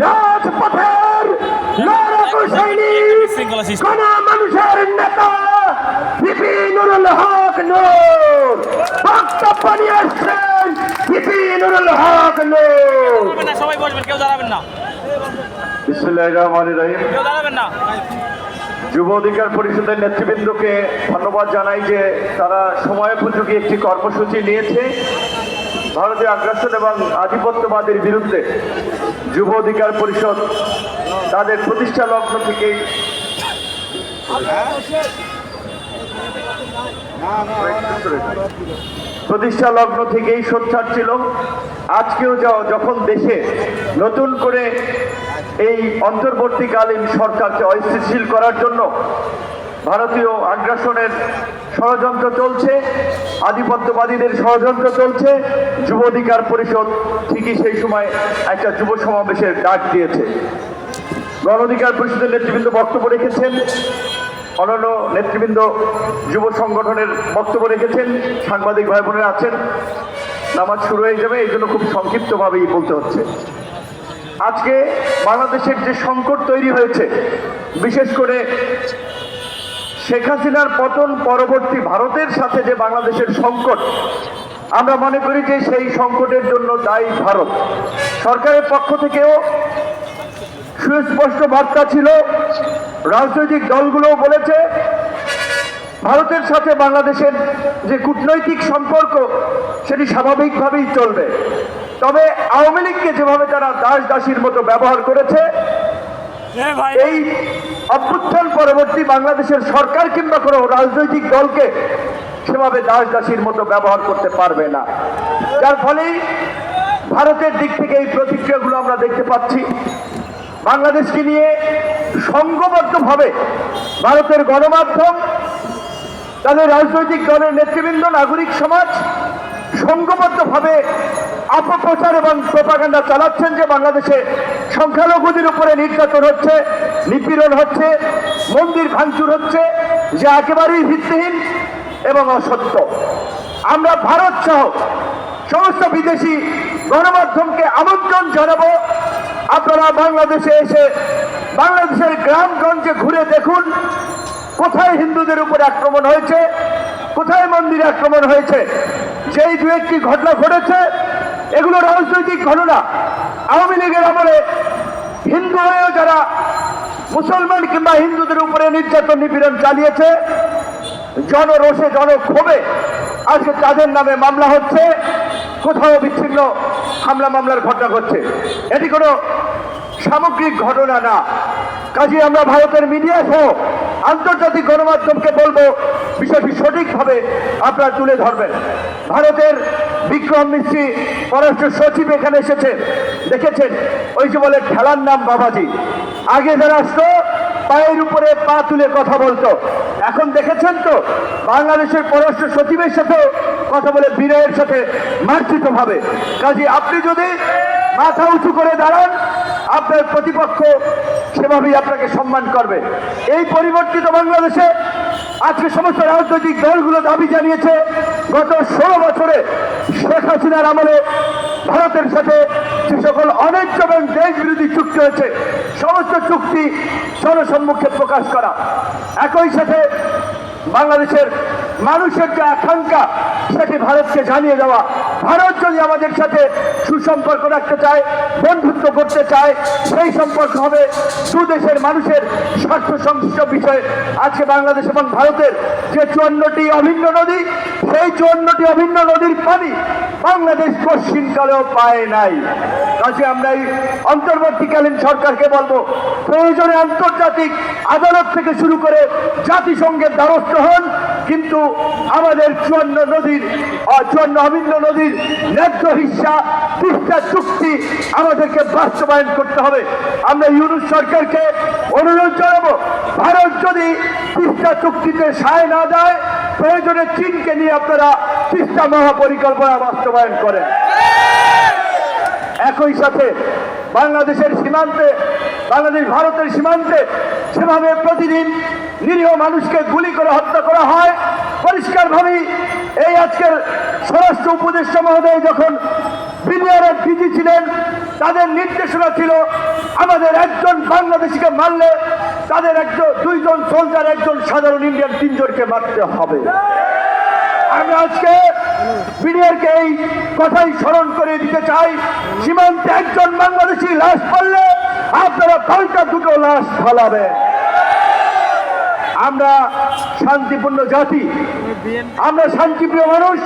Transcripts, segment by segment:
রাজপথের লড়াকু সৈনিক কোন মানুষের নেতা বিপি নুরুল হক নূর বক্তব্য নিয়ে আসছেন। বিপি নুরুল হক নূর। সবাই বসবেন, কেউ দাঁড়াবেন না। বিসমিল্লাহির রহমানির রহিম। কেউ দাঁড়াবেন না। যুব অধিকার পরিষদের নেতৃবৃন্দকে ধন্যবাদ জানাই যে তারা সময়োপযোগী একটি কর্মসূচি নিয়েছে। ভারতীয় আগ্রাসন এবং আধিপত্যবাদের বিরুদ্ধে যুব অধিকার পরিষদ তাদের প্রতিষ্ঠা লগ্ন থেকেই সোচ্চার ছিল। আজকেও যখন দেশে নতুন করে এই অন্তর্বর্তীকালীন সরকারকে অস্থিতিশীল করার জন্য ভারতীয় আগ্রাসনের ষড়যন্ত্র চলছে, আধিপত্যবাদীদের ষড়যন্ত্র চলছে, যুব অধিকার পরিষদ ঠিকই সেই সময় একটা যুব সমাবেশের ডাক দিয়েছে। গণ অধিকার পরিষদের নেতৃবৃন্দ বক্তব্য রেখেছেন, অন্যান্য নেতৃবৃন্দ যুব সংগঠনের বক্তব্য রেখেছেন, সাংবাদিক ভাই বোনেরা আছেন। নামাজ শুরু হয়ে যাবে, এই জন্য খুব সংক্ষিপ্তভাবেই বলতে হচ্ছে। আজকে বাংলাদেশের যে সংকট তৈরি হয়েছে, বিশেষ করে শেখ হাসিনার পতন পরবর্তী ভারতের সাথে যে বাংলাদেশের সংকট, আমরা মনে করি যে সেই সংকটের জন্য দায়ী ভারত। সরকারের পক্ষ থেকেও সুস্পষ্ট বার্তা ছিল, রাজনৈতিক দলগুলোও বলেছে ভারতের সাথে বাংলাদেশের যে কূটনৈতিক সম্পর্ক সেটি স্বাভাবিকভাবেই চলবে। তবে আওয়ামী লীগকে যেভাবে তারা দাস দাসীর মতো ব্যবহার করেছে, এই অভ্যুত্থান পরবর্তী বাংলাদেশের সরকার কিংবা কোনো রাজনৈতিক দলকে সেভাবে দাস দাসীর মতো ব্যবহার করতে পারবে না। যার ফলেই ভারতের দিক থেকে এই প্রতিক্রিয়াগুলো আমরা দেখতে পাচ্ছি। বাংলাদেশকে নিয়ে সংঘবদ্ধভাবে ভারতের গণমাধ্যম, তাদের রাজনৈতিক দলের নেতৃবৃন্দ, নাগরিক সমাজ সংঘবদ্ধভাবে অপপ্রচার এবং প্রোপাগান্ডা চালাচ্ছেন যে বাংলাদেশে সংখ্যালঘুদের উপরে নির্যাতন হচ্ছে, নিপীড়ন হচ্ছে, মন্দির ভাঙচুর হচ্ছে, যা একেবারেই ভিত্তিহীন এবং অসত্য। আমরা ভারত সহ সমস্ত বিদেশি গণমাধ্যমকে আমন্ত্রণ জানাবো, আপনারা বাংলাদেশে এসে বাংলাদেশের গ্রামগঞ্জে ঘুরে দেখুন কোথায় হিন্দুদের উপরে আক্রমণ হয়েছে, কোথায় মন্দিরে আক্রমণ হয়েছে। যেই দু একটি ঘটনা ঘটেছে এগুলো রাজনৈতিক ঘটনা। আওয়ামী লীগের আমলে হিন্দু হয়েও যারা মুসলমান কিংবা হিন্দুদের উপরে নির্যাতন নিপীড়ন চালিয়েছে, জনরোষে জনক্ষোভে আজকে তাদের নামে মামলা হচ্ছে, কোথাও বিচ্ছিন্ন হামলা মামলার ঘটনা ঘটছে। এটি কোনো সামগ্রিক ঘটনা না। কাজে আমরা ভারতের মিডিয়া সহ আন্তর্জাতিক গণমাধ্যমকে বলবো বিষয়টি সঠিকভাবে আপনারা তুলে ধরবেন। ভারতের বিক্রম মিস্ত্রি পররাষ্ট্র সচিব এখানে এসেছে, দেখেছেন ওই যে বলে খেলার নাম বাবাজি। আগে যারা আসতো পায়ের উপরে পা তুলে কথা বলতো, এখন দেখেছেন তো বাংলাদেশের পররাষ্ট্র সচিবের সাথে কথা বলে বিনয়ের সাথে মার্জিত ভাবে। কাজে আপনি যদি মাথা উঁচু করে দাঁড়ান, আপনার প্রতিপক্ষ সেভাবেই আপনাকে সম্মান করবে। এই পরিবর্তিত বাংলাদেশে আজকে সমস্ত রাজনৈতিক দলগুলো দাবি জানিয়েছে, গত 16 বছরে শেখ হাসিনার আমলে ভারতের সাথে যে সকল অন্যায্য এবং দেশ বিরোধী চুক্তি হয়েছে, সমস্ত চুক্তি জনসম্মুখে প্রকাশ করা। একই সাথে বাংলাদেশের মানুষের যে আকাঙ্ক্ষা সেটি ভারতকে জানিয়ে দেওয়া। ভারত যদি আমাদের সাথে সুসম্পর্ক রাখতে চায়, বন্ধুত্ব করতে চায়, সেই সম্পর্ক হবে দু দেশের মানুষের স্বার্থ সংশ্লিষ্ট বিষয়ে। আজকে বাংলাদেশ এবং ভারতের যে 54টি অভিন্ন নদী, সেই 54টি অভিন্ন নদীর পানি বাংলাদেশ পশ্চিমকালেও পায় নাই। কাজে আমরা এই অন্তর্বর্তীকালীন সরকারকে বলবো, প্রয়োজনে আন্তর্জাতিক আদালত থেকে শুরু করে জাতিসংঘের দ্বারস্থ হন, কিন্তু আমাদের 54 অভিন্ন নদীর ন্যায্য হিস্সা, তিস্তা চুক্তি আমাদেরকে বাস্তবায়ন করতে হবে। আমরা ইউনূস সরকারকে অনুরোধ জানাবো, ভারত যদি তিস্তা চুক্তিতে সায় না দেয়, প্রয়োজনে চীনকে নিয়ে আপনারা তিস্তা মহাপরিকল্পনা বাস্তবায়ন করেন। একই সাথে বাংলাদেশের সীমান্তে, বাংলাদেশ ভারতের সীমান্তে যেভাবে প্রতিদিন নিরীহ মানুষকে গুলি করে হত্যা করা হয়, পরিষ্কারভাবেই এই আজকের স্বরাষ্ট্র উপদেষ্টা মহোদয় যখন বিডিআরের ডিজি ছিলেন, তাদের নির্দেশনা ছিল আমাদের একজন বাংলাদেশিকে মারলে তাদের দুইজন সোলজার, একজন সাধারণ ইন্ডিয়ান, তিনজনকে মারতে হবে। আমরা আজকে বিডিআরকে এই কথাই স্মরণ করে দিতে চাই, সীমান্তে একজন বাংলাদেশি লাশ পড়লে আপনারা পাল্টা দুটো লাশ ফালাবেন। আমরা শান্তিপূর্ণ জাতি, আমরা শান্তিপ্রিয় মানুষ,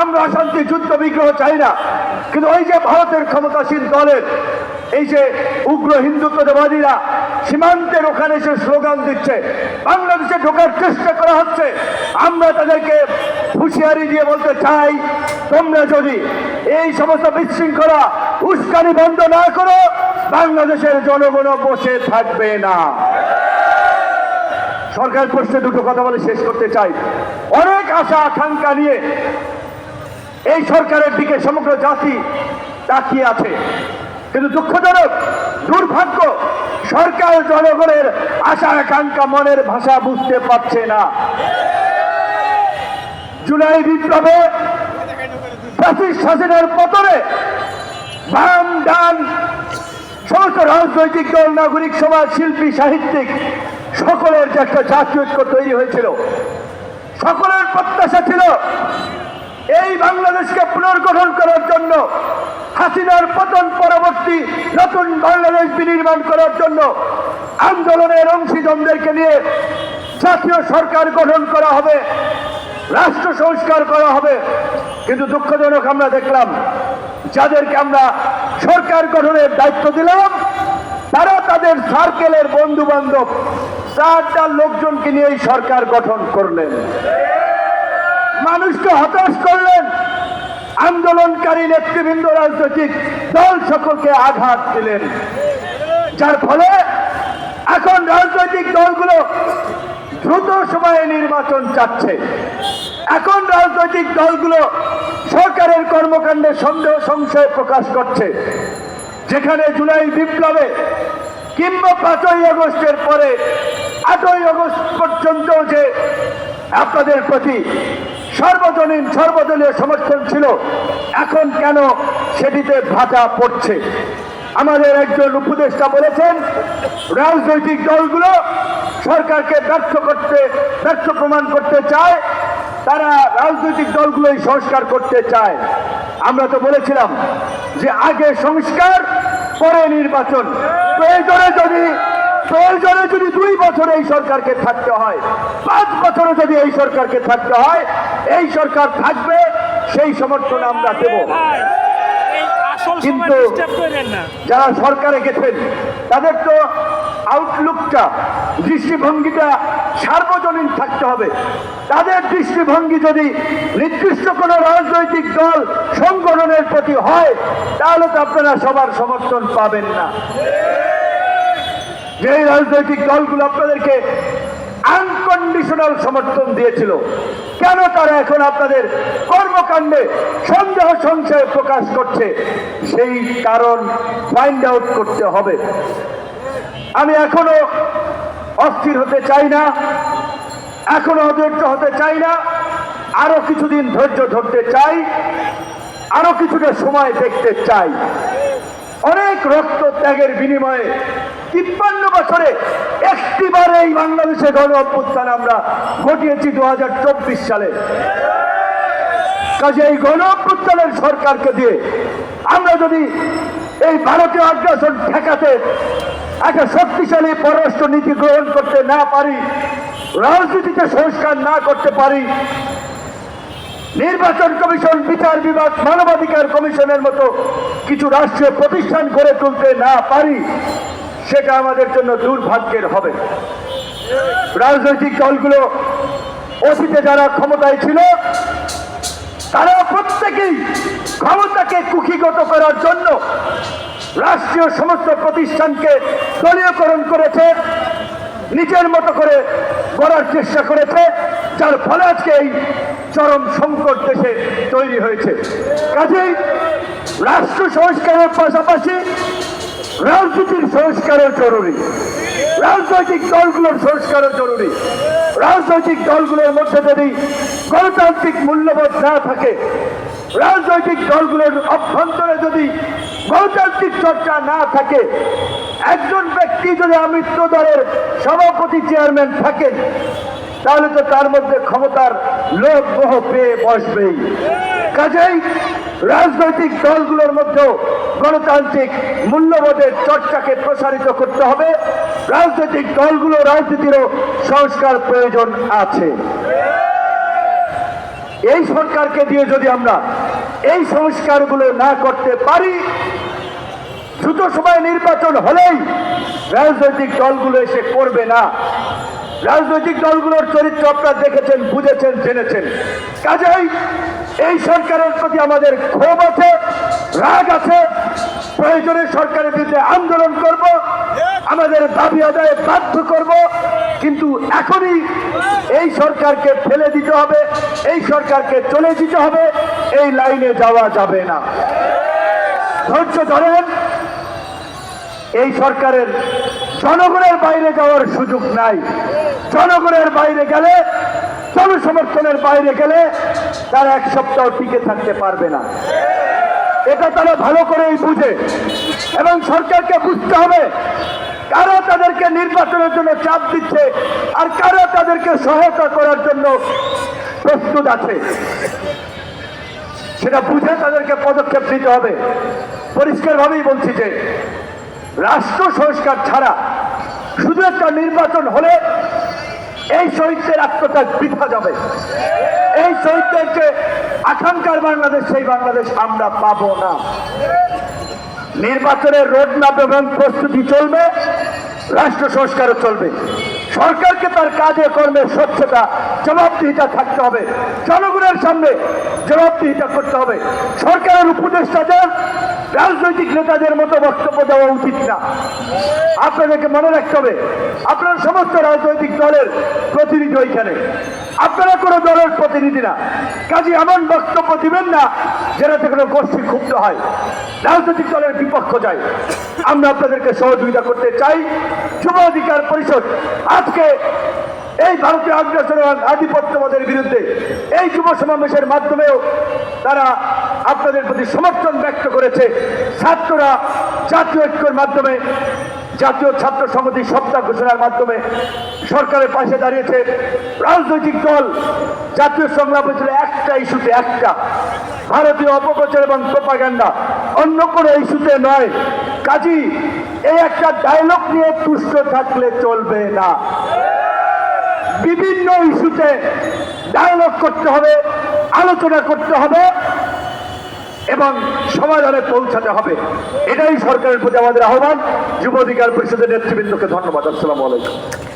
আমরা অশান্তি যুদ্ধ বিগ্রহ চাই না। কিন্তু ওই যে ভারতের ক্ষমতাসীন দলের এই যে উগ্র হিন্দুত্ববাদীরা সীমান্তের ওখানে এসে স্লোগান দিচ্ছে, বাংলাদেশে ঢোকার চেষ্টা করা হচ্ছে, আমরা তাদেরকে হুঁশিয়ারি দিয়ে বলতে চাই, তোমরা যদি এই সমস্ত বিশৃঙ্খলা উস্কানি বন্ধ না করো, বাংলাদেশের জনগণ বসে থাকবে না। সরকার প্রশ্নে দুটো কথা বলে শেষ করতে চাই। অনেক আশা আকাঙ্ক্ষা নিয়ে এই সরকারের দিকে সমগ্র জাতি তাকিয়ে আছে, কিন্তু দুঃখজনক, দুর্ভাগ্য, সরকার জনগণের আশা আকাঙ্ক্ষা, মনের ভাষা বুঝতে পারছে না। জুলাই বিপ্লবে, ফ্যাসিস্ট শাসনের পতনে বাম ডান সমস্ত রাজনৈতিক দল, নাগরিক সমাজ, শিল্পী, সাহিত্যিক সকলের যে একটা জাতীয় ঐক্য তৈরি হয়েছিল, সকলের প্রত্যাশা ছিল এই বাংলাদেশকে পুনর্গঠন করার জন্য, হাসিনার পতন পরবর্তী নতুন বাংলাদেশ বিনির্মাণ করার জন্য আন্দোলনের অংশীজনদেরকে নিয়ে জাতীয় সরকার গঠন করা হবে, রাষ্ট্র সংস্কার করা হবে। কিন্তু দুঃখজনক, আমরা দেখলাম যাদেরকে আমরা সরকার গঠনের দায়িত্ব দিলাম, তারা তাদের সার্কেলের বন্ধু বান্ধব 4টা লোকজনকে নিয়ে এই সরকার গঠন করলেন, মানুষকে হতাশ করলেন, আন্দোলনকারী নেতৃবৃন্দ, রাজনৈতিক দল সকলকে আঘাত দিলেন, যার ফলে এখন রাজনৈতিক দলগুলো দ্রুত সময়ে নির্বাচন চাচ্ছে। এখন রাজনৈতিক দলগুলো সরকারের কর্মকাণ্ডে সন্দেহ সংশয় প্রকাশ করছে। যেখানে জুলাই বিপ্লবে কিংবা 5ই আগস্টের পরে 8ই আগস্ট পর্যন্ত যে আপনাদের প্রতি সর্বজনীন সর্বদলীয় সমর্থন ছিল, এখন কেন সেটিতে ভাটা পড়ছে? আমাদের একজন উপদেষ্টা বলেছেন, রাজনৈতিক দলগুলো সরকারকে ব্যর্থ প্রমাণ করতে চায়, তারা রাজনৈতিক দলগুলোই সংস্কার করতে চায়। আমরা তো বলেছিলাম যে আগে সংস্কার, পরে নির্বাচন। প্রয়োজনে যদি 2 বছর এই সরকারকে থাকতে হয়, 5 বছরে যদি এই সরকারকে থাকতে হয়, এই সরকার থাকবে, সেই সমর্থন আমরা দেব। কিন্তু যারা সরকারে গেছেন তাদের তো আউটলুকটা, দৃষ্টিভঙ্গিটা সার্বজনীন থাকতে হবে। তাদের দৃষ্টিভঙ্গি যদি নির্দিষ্ট কোনো রাজনৈতিক দল সংগঠনের প্রতি হয়, তাহলে তো আপনারা সবার সমর্থন পাবেন না। যে রাজনৈতিক দলগুলো আপনাদেরকে আনকন্ডিশনাল সমর্থন দিয়েছিল, কেন তারা এখন আপনাদের কর্মকাণ্ডে সন্দেহ সংশয় প্রকাশ করছে? সেই কারণ ফাইন্ড আউট করতে হবে। আমি এখনো অস্থির হতে চাই না, এখনো অধৈর্য হতে চাই না, আরো কিছুদিন ধৈর্য ধরতে চাই, আরো কিছুটা সময় দেখতে চাই। অনেক রক্ত ত্যাগের বিনিময়ে 53 বছরে একটিবার এই বাংলাদেশে গণ অভ্যুত্থান আমরা ঘটিয়েছি 2024 সালে। কাজে এই গণ অভ্যুত্থানের সরকারকে দিয়ে আমরা যদি এই ভারতীয় আগ্রাসন ঠেকাতে একটা শক্তিশালী পররাষ্ট্র নীতি গ্রহণ করতে না পারি, রাজনীতিতে সংস্কার না করতে পারি, নির্বাচন কমিশন, বিচার বিভাগ, মানবাধিকার কমিশনের মতো কিছু রাষ্ট্রীয় প্রতিষ্ঠান গড়ে তুলতে না পারি, সেটা আমাদের জন্য দুর্ভাগ্যের হবে। রাজনৈতিক দলগুলো অতীতে যারা ক্ষমতায় ছিল, তারা প্রত্যেকেই ক্ষমতাকে কুক্ষিগত করার জন্য রাষ্ট্রীয় সমস্ত প্রতিষ্ঠানকে দলীয়করণ করেছে, নিজের মতো করে গড়ার চেষ্টা করেছে, যার ফলে আজকে এই চরম সংকট দেশে তৈরি হয়েছে। কাজেই রাষ্ট্র সংস্কারের পাশাপাশি রাজনীতির সংস্কারও জরুরি, রাজনৈতিক দলগুলোর সংস্কারও জরুরি। রাজনৈতিক দলগুলোর মধ্যে যদি গণতান্ত্রিক মূল্যবোধ না থাকে, রাজনৈতিক দলগুলোর অভ্যন্তরে যদি গণতান্ত্রিক চর্চা না থাকে, একজন ব্যক্তি যদি আমৃত্য দলের সভাপতি চেয়ারম্যান থাকেন, তাহলে তো তার মধ্যে ক্ষমতার লোভ মোহ পেয়ে বসবেই। কাজেই রাজনৈতিক দলগুলোর মধ্যেও গণতান্ত্রিক মূল্যবোধের চর্চাকে প্রসারিত করতে হবে। রাজনৈতিক দলগুলো রাজনীতিরও সংস্কার প্রয়োজন আছে। এই সরকারকে দিয়ে যদি আমরা এই সংস্কারগুলো না করতে পারি, দ্রুত সময় নির্বাচন হলেই রাজনৈতিক দলগুলো এসে করবে না। রাজনৈতিক দলগুলোর চরিত্র আপনারা দেখেছেন, বুঝেছেন, জেনেছেন। কাজেই এই সরকারের প্রতি আমাদের ক্ষোভ আছে, রাগ আছে। প্রয়োজনে সরকারের বিরুদ্ধে আন্দোলন করব, আমাদের দাবি আদায়ে বাধ্য করব, কিন্তু এখনই এই সরকারকে ফেলে দিতে হবে, এই সরকারকে চলে দিতে হবে। এই লাইনে যাওয়া যাবে না। ধৈর্য ধরেন। এই সরকারের জনগণের বাইরে যাওয়ার সুযোগ নাই। জনগণের বাইরে গেলে, জনসমর্থনের বাইরে গেলে তারা এক সপ্তাহ টিকে থাকতে পারবে না। এটা তারা ভালো করেই বুঝে, এবং সরকারকে বুঝতে হবে কারা তাদেরকে নির্বাচনের জন্য চাপ দিচ্ছে আর কারা তাদেরকে সহায়তা করার জন্য প্রস্তুত আছে। সেটা বুঝে তাদেরকে পদক্ষেপ নিতে হবে। পরিষ্কারভাবেই বলছি যে রাষ্ট্র সংস্কার ছাড়া শুধু একটা নির্বাচন হলে এই শহীদদের আত্মত্যাগ বৃথা যাবে। এই শহীদদের যে আকাঙ্ক্ষার বাংলাদেশ, সেই বাংলাদেশ আমরা পাবো না। নির্বাচনের রোডম্যাপ এবং প্রস্তুতি চলবে, রাষ্ট্র সংস্কারও চলবে। সরকারকে তার কাজে কর্মে স্বচ্ছতা, জবাবদিহিতা থাকতে হবে। জনগণের সামনে জবাবদিহিতা করতে হবে। সরকারের উপদেষ্টাদের রাজনৈতিক নেতাদের মতো বক্তব্য দেওয়া উচিত না। আপনাদেরকে মনে রাখতে হবে, আপনারা সমস্ত রাজনৈতিক দলের প্রতিনিধি ওইখানে, আপনারা কোনো দলের প্রতিনিধি না। কাজে এমন বক্তব্য দিবেন না যেটাতে কোনো গোষ্ঠী ক্ষুব্ধ হয়, রাজনৈতিক দলের বিপক্ষ যায়। আমরা আপনাদেরকে সহযোগিতা করতে চাই। যুব অধিকার পরিষদ আজকে এই ভারতীয় আগ্রাসন এবং আধিপত্যবাদের বিরুদ্ধে এই যুব সমাবেশের মাধ্যমেও তারা আপনাদের প্রতি সমর্থন ব্যক্ত করেছে। ছাত্ররা জাতীয় ঐক্যের মাধ্যমে, জাতীয় ছাত্র সংহতি সপ্তাহ ঘোষণার মাধ্যমে সরকারের পাশে দাঁড়িয়েছে। রাজনৈতিক দল জাতীয় সংগ্রাম হয়েছিল একটা ইস্যুতে, একটা ভারতীয় অপপ্রচার এবং প্রোপাগান্ডা, অন্য কোনো ইস্যুতে নয়। কাজী এই একটা ডায়লগ নিয়ে তুষ্ট থাকলে চলবে না। বিভিন্ন ইস্যুতে ডায়লগ করতে হবে, আলোচনা করতে হবে এবং সমাধানে পৌঁছাতে হবে। এটাই সরকারের প্রতি আমাদের আহ্বান। যুব অধিকার পরিষদের নেতৃবৃন্দকে ধন্যবাদ। আসসালামু আলাইকুম।